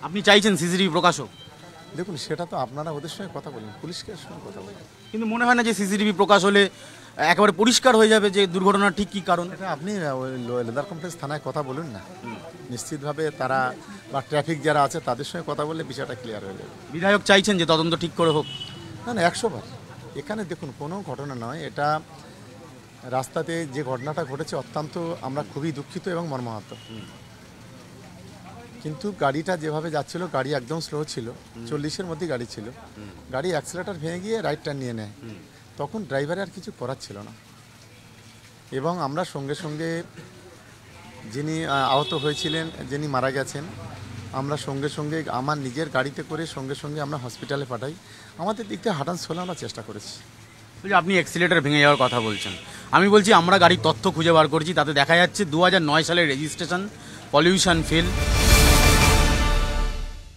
আপনি চাইছেন সিসিটিভি প্রকাশ হোক, দেখুন সেটা তো আপনারা ওদের সঙ্গে কথা বলুন, পুলিশকে সঙ্গে কথা বলুন। কিন্তু মনে হয় না যে সিসিটিভি প্রকাশ হলে একেবারে পরিষ্কার হয়ে যাবে যে দুর্ঘটনার ঠিক কী কারণ? এটা আপনি ওই লেদার কমপ্লেক্স থানায় কথা বলুন না, নিশ্চিতভাবে তারা বা ট্রাফিক যারা আছে তাদের সঙ্গে কথা বললে বিষয়টা ক্লিয়ার হয়ে যাবে। বিধায়ক চাইছেন যে তদন্ত ঠিক করে হোক? না না, 100বার। এখানে দেখুন কোনো ঘটনা নয়, এটা রাস্তাতে যে ঘটনাটা ঘটেছে অত্যন্ত আমরা খুবই দুঃখিত এবং মর্মাহত। কিন্তু গাড়িটা যেভাবে যাচ্ছিল, গাড়ি একদম স্লো ছিল, 40-এর মধ্যে গাড়ি ছিল, গাড়ি অ্যাক্সিলেটার ভেঙে গিয়ে রাইট টার্ন নিয়ে নেয়, তখন ড্রাইভারের আর কিছু করার ছিল না। এবং আমরা সঙ্গে সঙ্গে যিনি আহত হয়েছিলেন, যিনি মারা গেছেন, আমরা সঙ্গে সঙ্গে আমার নিজের গাড়িতে করে সঙ্গে সঙ্গে আমরা হসপিটালে পাঠাই। আমাদের দিক থেকে হাঁটান সোলা আমরা চেষ্টা করেছি। আপনি অ্যাক্সিলেটার ভেঙে যাওয়ার কথা বলছেন, আমি বলছি আমরা গাড়ির তথ্য খুঁজে বার করছি, তাতে দেখা যাচ্ছে 2009 সালের রেজিস্ট্রেশন, পলিউশন ফেল,